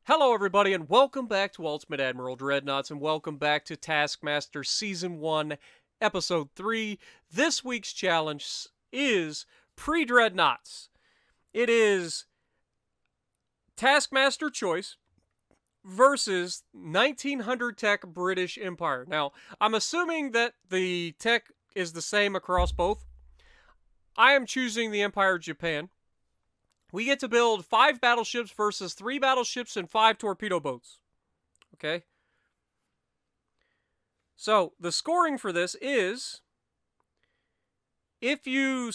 Hello, everybody, and welcome back to Ultimate Admiral Dreadnoughts, and welcome back to Taskmaster Season 1, Episode 3. This week's challenge is Pre-Dreadnoughts. It is Taskmaster choice versus 1900 tech British Empire. Now, I'm assuming that the tech is the same across both. I am choosing the Empire of Japan. We get to build 5 battleships versus 3 battleships and 5 torpedo boats. Okay? So, the scoring for this is if none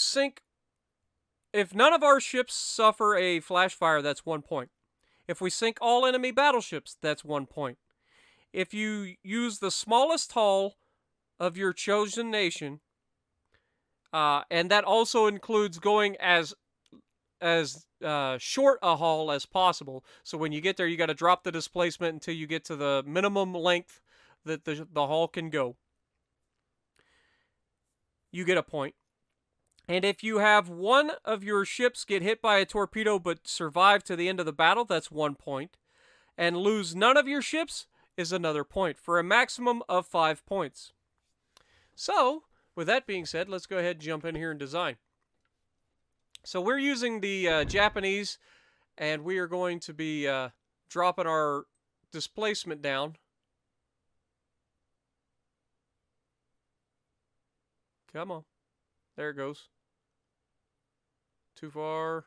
of our ships suffer a flash fire, that's 1 point. If we sink all enemy battleships, that's 1 point. If you use the smallest hull of your chosen nation, and that also includes going as short a haul as possible. So when you get there, you got to drop the displacement until you get to the minimum length that the haul can go. You get a point. And if you have one of your ships get hit by a torpedo but survive to the end of the battle, that's 1 point. And lose none of your ships is another point, for a maximum of 5 points. So, with that being said, let's go ahead and jump in here and design. So we're using the Japanese, and we are going to be dropping our displacement down. Come on. There it goes. Too far.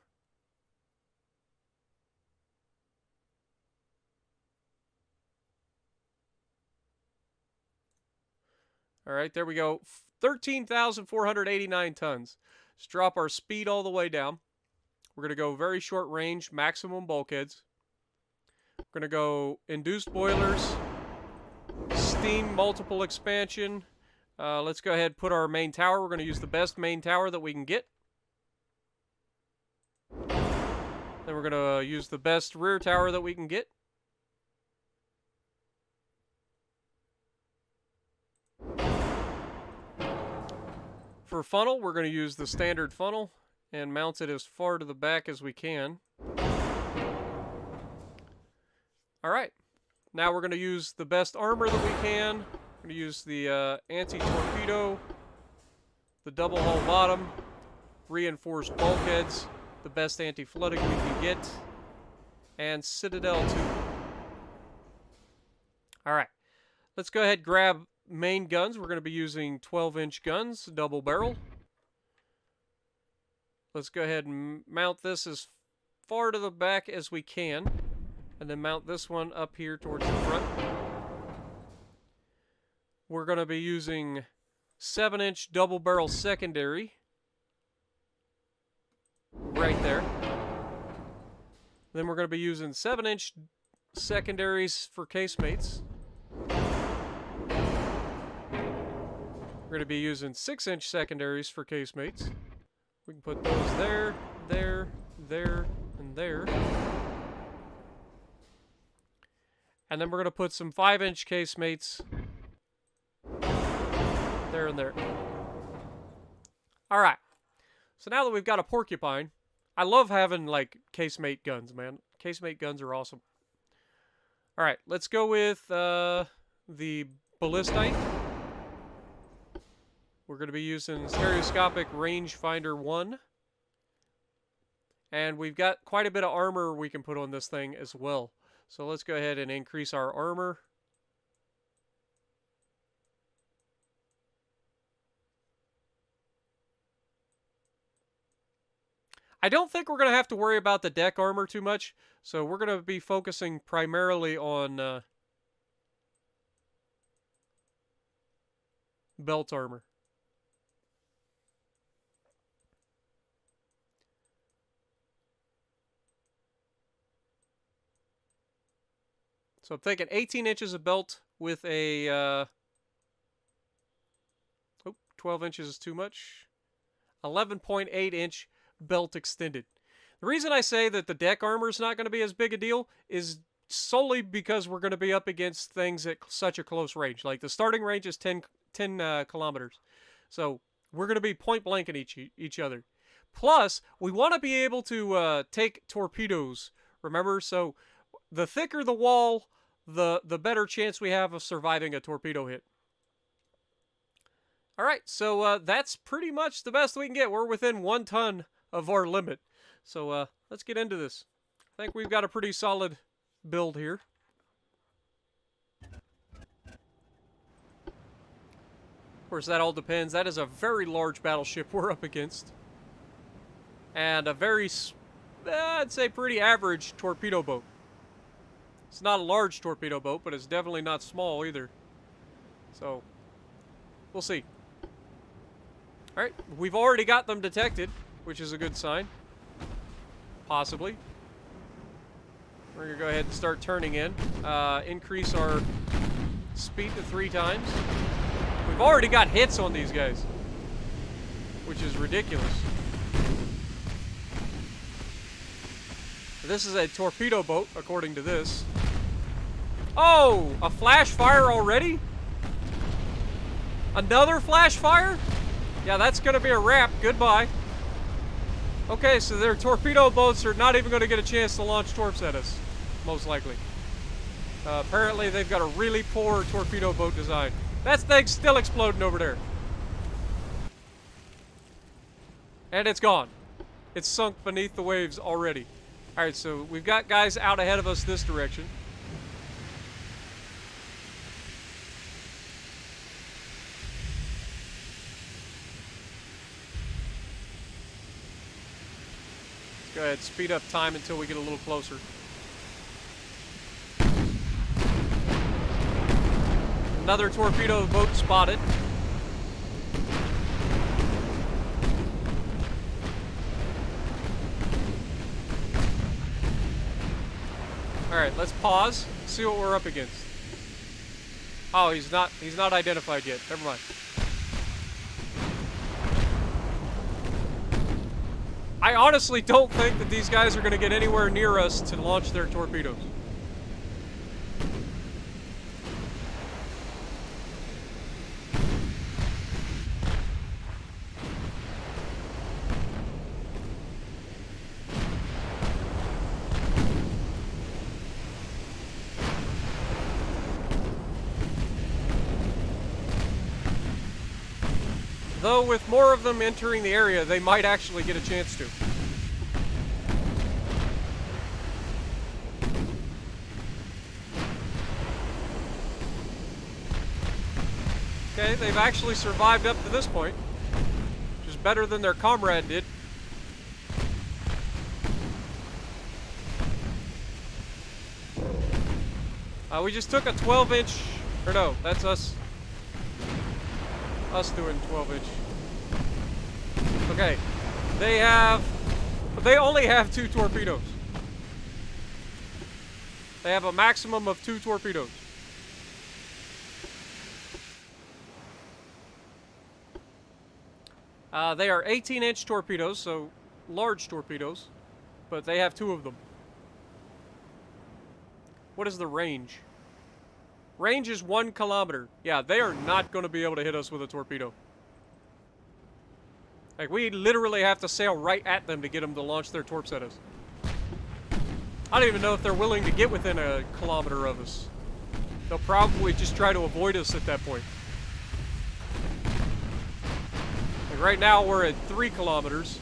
All right, there we go. 13,489 tons. Let's drop our speed all the way down. We're going to go very short range, maximum bulkheads. We're going to go induced boilers, steam multiple expansion. Let's go ahead and put our main tower. We're going to use the best main tower that we can get. Then we're going to use the best rear tower that we can get. For funnel, we're going to use the standard funnel and mount it as far to the back as we can. Alright, now we're going to use the best armor that we can. We're going to use the anti-torpedo, the double hull bottom, reinforced bulkheads, the best anti-flooding we can get, and Citadel 2. Alright, let's go ahead and grab main guns. We're going to be using 12-inch guns, double barrel. Let's go ahead and mount this as far to the back as we can, and then mount this one up here towards the front. We're going to be using 7-inch double barrel secondary right there. Then we're going to be using 7-inch secondaries for casemates. We're going to be using 6-inch secondaries for casemates. We can put those there, there, there, and there. And then we're going to put some 5-inch casemates there and there. Alright. So now that we've got a porcupine, I love having, like, casemate guns, man. Casemate guns are awesome. Alright, let's go with the ballistite. We're going to be using stereoscopic rangefinder 1. And we've got quite a bit of armor we can put on this thing as well. So let's go ahead and increase our armor. I don't think we're going to have to worry about the deck armor too much. So we're going to be focusing primarily on belt armor. So I'm thinking 18 inches of belt with a 12 inches is too much. 11.8 inch belt extended. The reason I say that the deck armor is not going to be as big a deal is solely because we're going to be up against things at such a close range. Like the starting range is 10 kilometers. So we're going to be point blank at each other. Plus, we want to be able to take torpedoes. Remember, so the thicker the wall, the better chance we have of surviving a torpedo hit. All right, so that's pretty much the best we can get. We're within 1 ton of our limit. So let's get into this. I think we've got a pretty solid build here. Of course, that all depends. That is a very large battleship we're up against. And a very, I'd say, pretty average torpedo boat. It's not a large torpedo boat, but it's definitely not small either. So, we'll see. Alright, we've already got them detected, which is a good sign. Possibly. We're going to go ahead and start turning in. Increase our speed to 3 times. We've already got hits on these guys, which is ridiculous. This is a torpedo boat, according to this. Oh, a flash fire already? Another flash fire? Yeah, that's going to be a wrap. Goodbye. Okay, so their torpedo boats are not even going to get a chance to launch torps at us, most likely. Apparently, they've got a really poor torpedo boat design. That thing's still exploding over there. And it's gone. It's sunk beneath the waves already. Alright, so we've got guys out ahead of us this direction. Let's go ahead and speed up time until we get a little closer. Another torpedo boat spotted. Alright, let's pause, see what we're up against. Oh, he's not identified yet. Never mind. I honestly don't think that these guys are going to get anywhere near us to launch their torpedoes. Though with more of them entering the area, they might actually get a chance to. Okay, they've actually survived up to this point, which is better than their comrade did. We just took a 12-inch, or no, that's us doing 12-inch. Okay, they only have 2 torpedoes. They have a maximum of 2 torpedoes. They are 18-inch torpedoes, so large torpedoes, but they have 2 of them. What is the range? Range is 1 kilometer. Yeah, they are not going to be able to hit us with a torpedo. Like, we literally have to sail right at them to get them to launch their torps at us. I don't even know if they're willing to get within a kilometer of us. They'll probably just try to avoid us at that point. Like, right now, we're at 3 kilometers.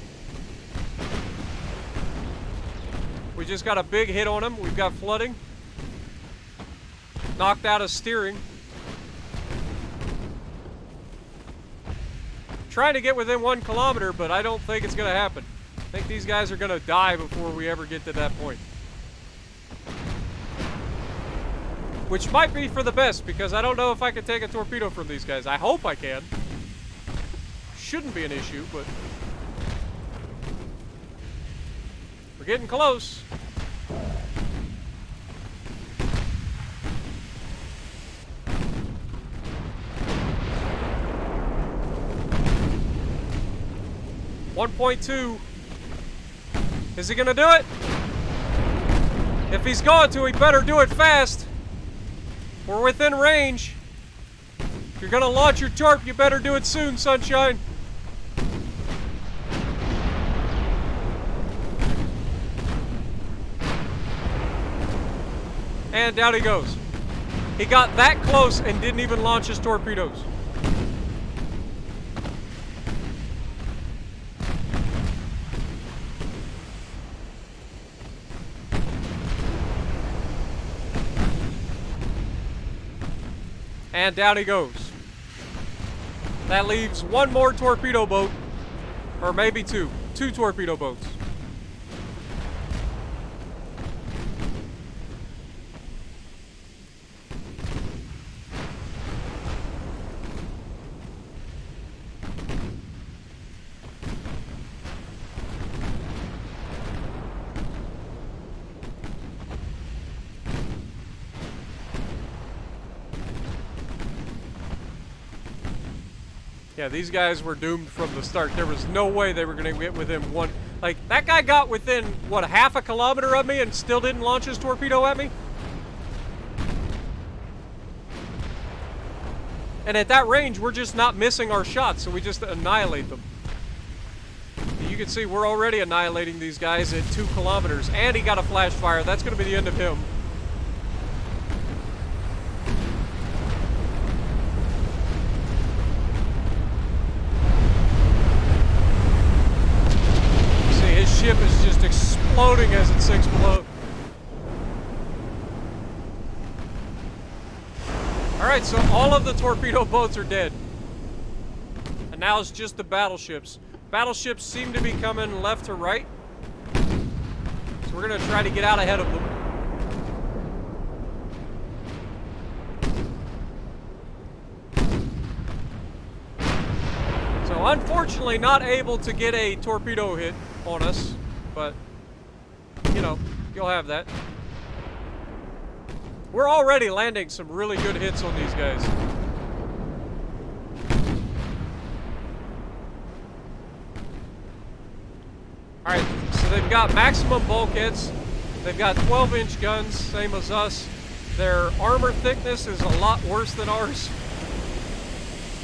We just got a big hit on them. We've got flooding. Knocked out his steering. Trying to get within 1 kilometer, but I don't think it's going to happen. I think these guys are going to die before we ever get to that point. Which might be for the best, because I don't know if I can take a torpedo from these guys. I hope I can. Shouldn't be an issue, but we're getting close. .2. Is he gonna do it? If he's going to, he better do it fast. We're within range. If you're gonna launch your torp, you better do it soon, sunshine. And down he goes. He got that close and didn't even launch his torpedoes. And down he goes. That leaves one more torpedo boat. Or maybe two. Two torpedo boats. Yeah, these guys were doomed from the start. There was no way they were going to get within one. Like, that guy got within, what, half a kilometer of me and still didn't launch his torpedo at me? And at that range, we're just not missing our shots, so we just annihilate them. You can see we're already annihilating these guys at 2 kilometers. And he got a flash fire. That's going to be the end of him. Ship is just exploding as it sinks below. Alright, so all of the torpedo boats are dead. And now it's just the battleships. Battleships seem to be coming left to right. So we're going to try to get out ahead of them. So unfortunately not able to get a torpedo hit on us, but you know, you'll have that. We're already landing some really good hits on these guys. Alright, so they've got maximum bulkheads. They've got 12-inch guns, same as us. Their armor thickness is a lot worse than ours.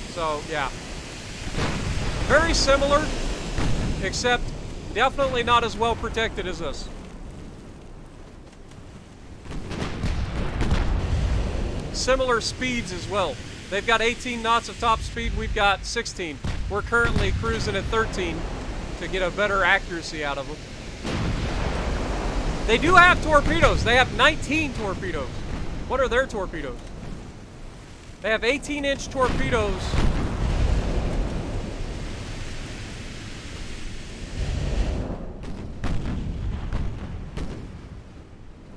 So, yeah. Very similar, except definitely not as well protected as us. Similar speeds as well. They've got 18 knots of top speed, we've got 16. We're currently cruising at 13 to get a better accuracy out of them. They do have torpedoes. They have 19 torpedoes. What are their torpedoes? They have 18-inch torpedoes.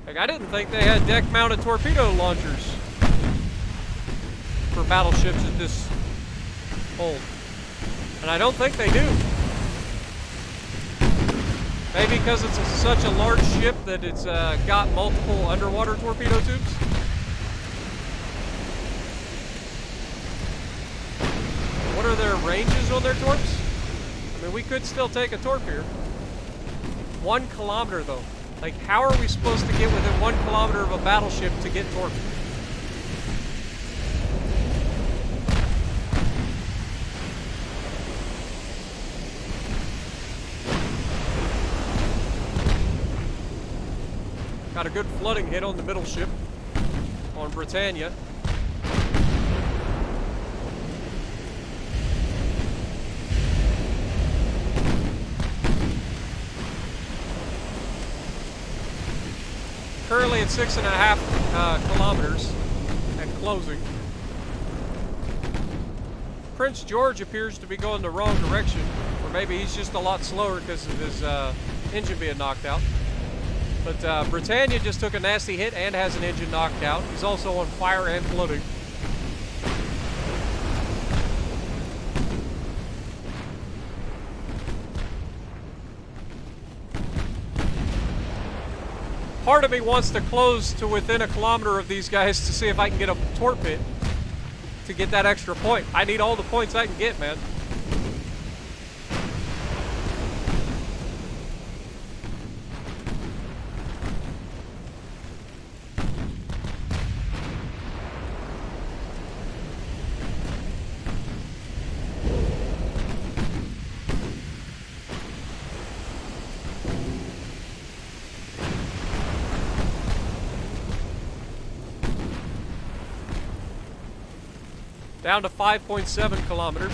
Like, I didn't think they had deck-mounted torpedo launchers for battleships at this old. And I don't think they do. Maybe because it's such a large ship that it's got multiple underwater torpedo tubes. What are their ranges on their torps? I mean, we could still take a torp here. 1 kilometer, though. Like, how are we supposed to get within 1 kilometer of a battleship to get torp? Got a good flooding hit on the middle ship, on Britannia. Currently at 6.5 kilometers and closing. Prince George appears to be going the wrong direction, or maybe he's just a lot slower because of his engine being knocked out. But Britannia just took a nasty hit and has an engine knocked out. He's also on fire and floating. Part of me wants to close to within 1 kilometer of these guys to see if I can get a torp hit to get that extra point. I need all the points I can get, man. Down to 5.7 kilometers.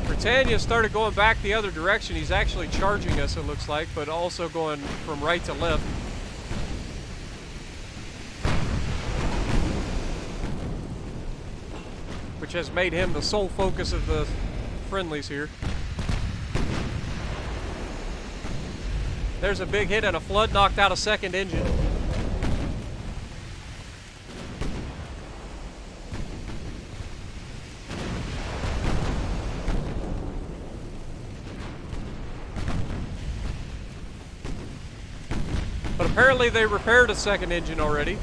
Britannia started going back the other direction. He's actually charging us, it looks like, but also going from right to left. Which has made him the sole focus of the friendlies here. There's a big hit and a flood knocked out a second engine. But apparently they repaired a second engine already.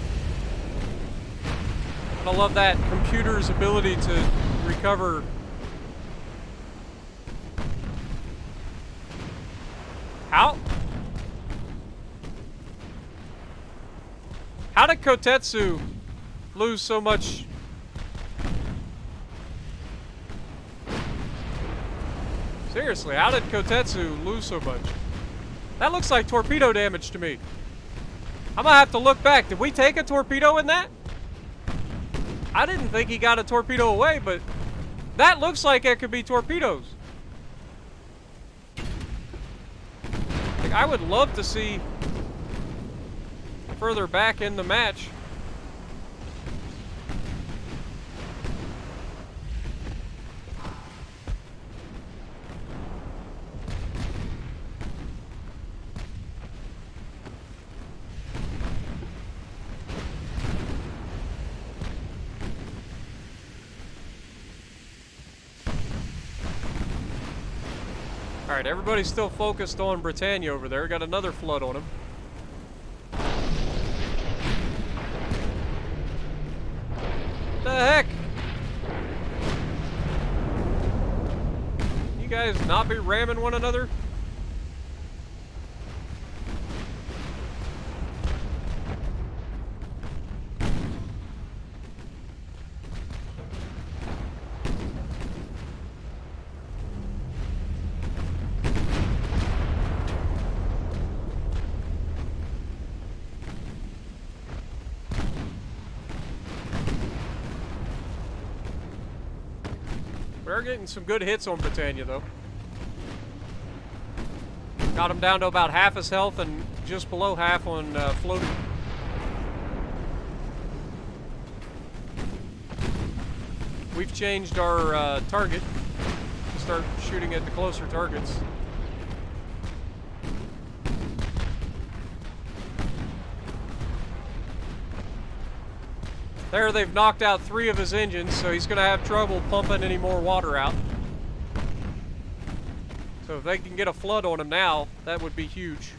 I love that computer's ability to recover. How did Kotetsu lose so much? Seriously, how did Kotetsu lose so much? That looks like torpedo damage to me. I'm gonna have to look back. Did we take a torpedo in that? I didn't think he got a torpedo away, but that looks like it could be torpedoes. Like, I would love to see further back in the match. Alright, everybody's still focused on Britannia over there. Got another flood on him. What the heck? You guys not be ramming one another? We're getting some good hits on Britannia, though. Got him down to about half his health and just below half on floating. We've changed our target to start shooting at the closer targets. There, they've knocked out 3 of his engines, so he's going to have trouble pumping any more water out. So if they can get a flood on him now, that would be huge.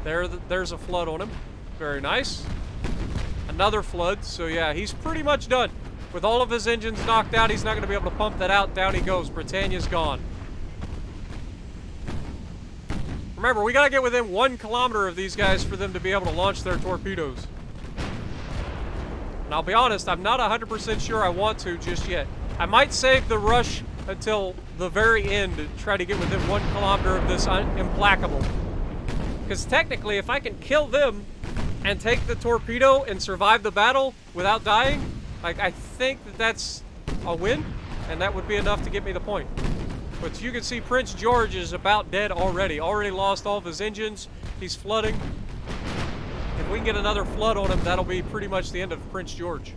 There's a flood on him. Very nice. Another flood, so yeah, he's pretty much done. With all of his engines knocked out, he's not going to be able to pump that out. Down he goes. Britannia's gone. Remember, we gotta get within 1 kilometer of these guys for them to be able to launch their torpedoes. And I'll be honest, I'm not 100% sure I want to just yet. I might save the rush until the very end to try to get within 1 kilometer of this implacable. Because technically, if I can kill them and take the torpedo and survive the battle without dying, like, I think that that's a win, and that would be enough to get me the point. But you can see Prince George is about dead already. Already lost all of his engines. He's flooding. If we can get another flood on him, that'll be pretty much the end of Prince George.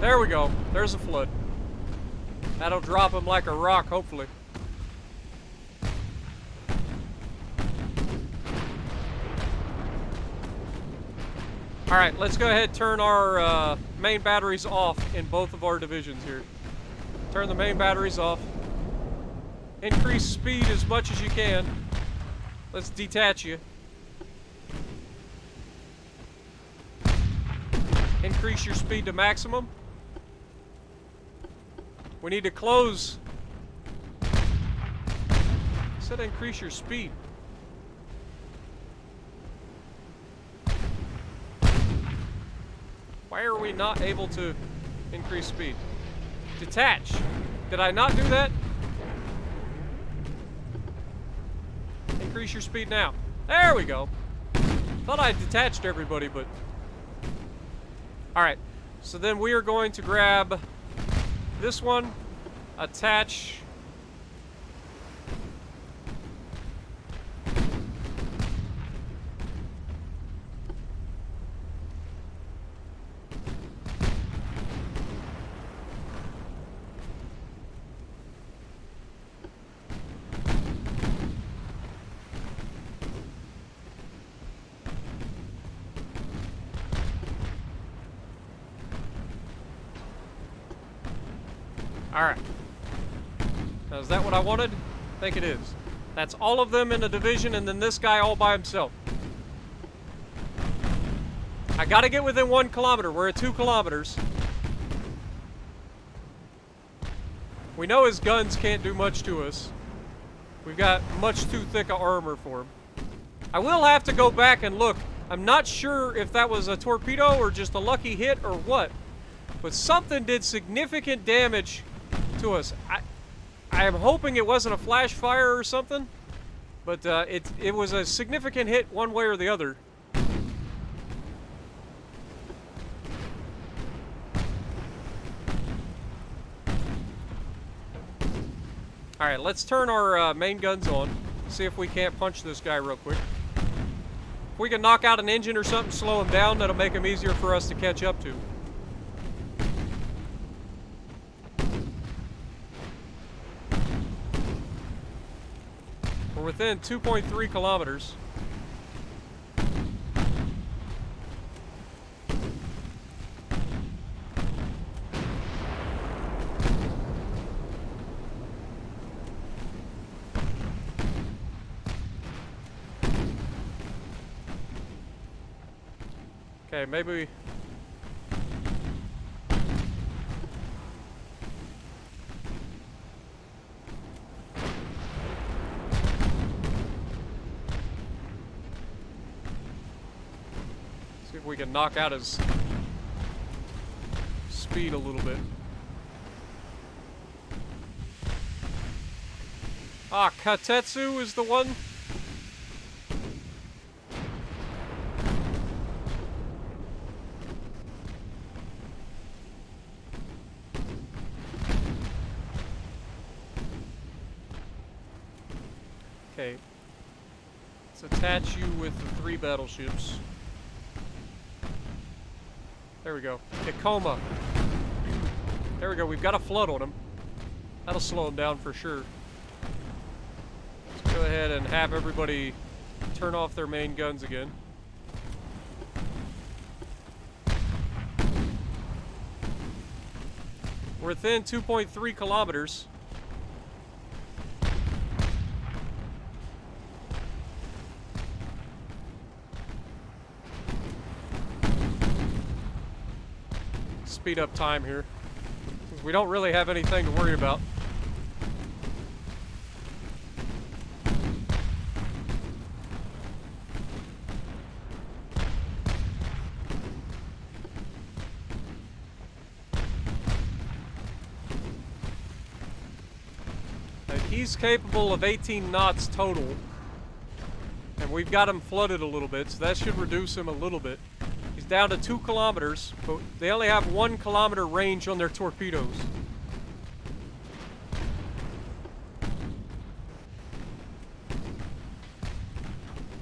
There we go. There's a flood. That'll drop him like a rock, hopefully. Alright, let's go ahead and turn our main batteries off in both of our divisions here. Turn the main batteries off. Increase speed as much as you can. Let's detach you. Increase your speed to maximum. We need to close. I said increase your speed. are we not able to increase speed? Detach. Did I not do that? Increase your speed now. There we go. Thought I detached everybody, but... Alright. So then we are going to grab this one. Attach... Alright. Now, is that what I wanted? I think it is. That's all of them in a division, and then this guy all by himself. I gotta get within 1 kilometer. We're at 2 kilometers. We know his guns can't do much to us. We've got much too thick a armor for him. I will have to go back and look. I'm not sure if that was a torpedo or just a lucky hit or what. But something did significant damage to us. I am hoping it wasn't a flash fire or something, but it was a significant hit one way or the other. Alright, let's turn our main guns on. See if we can't punch this guy real quick. If we can knock out an engine or something, slow him down, that'll make him easier for us to catch up to. We're within 2.3 kilometers. Okay, maybe... See if we can knock out his speed a little bit. Ah, Katetsu is the one. Okay. Let's attach you with the 3 battleships. There we go. Tacoma. There we go. We've got a flood on him. That'll slow him down for sure. Let's go ahead and have everybody turn off their main guns again. We're within 2.3 kilometers. Speed up time here, because we don't really have anything to worry about. And he's capable of 18 knots total, and we've got him flooded a little bit, so that should reduce him a little bit. He's down to 2 kilometers, but they only have 1 kilometer range on their torpedoes.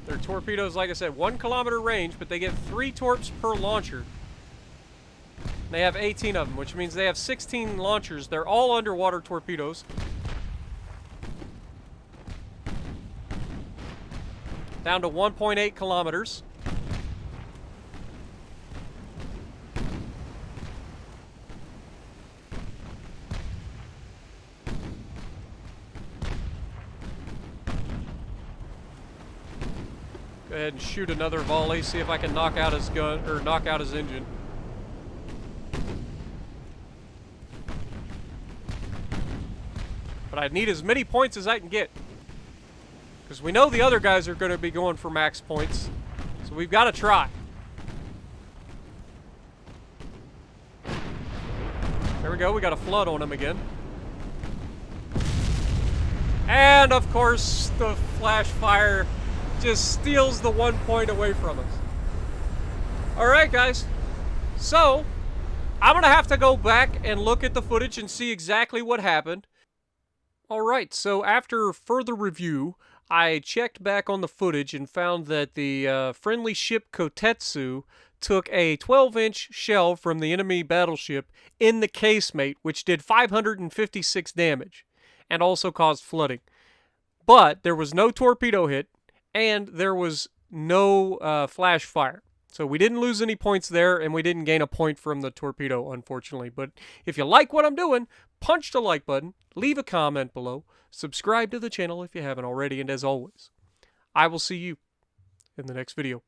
Their torpedoes, like I said, 1 kilometer range, but they get 3 torps per launcher. They have 18 of them, which means they have 16 launchers. They're all underwater torpedoes. Down to 1.8 kilometers. Go ahead and shoot another volley, see if I can knock out his gun, or knock out his engine. But I need as many points as I can get, because we know the other guys are going to be going for max points, so we've got to try. we go. We got a flood on him again. And, of course, the flash fire just steals the 1 point away from us. Alright, guys. So, I'm going to have to go back and look at the footage and see exactly what happened. Alright, so after further review, I checked back on the footage and found that the friendly ship Kotetsu took a 12-inch shell from the enemy battleship in the casemate, which did 556 damage, and also caused flooding. But there was no torpedo hit, and there was no flash fire. So we didn't lose any points there, and we didn't gain a point from the torpedo, unfortunately. But if you like what I'm doing, punch the like button, leave a comment below, subscribe to the channel if you haven't already, and as always, I will see you in the next video.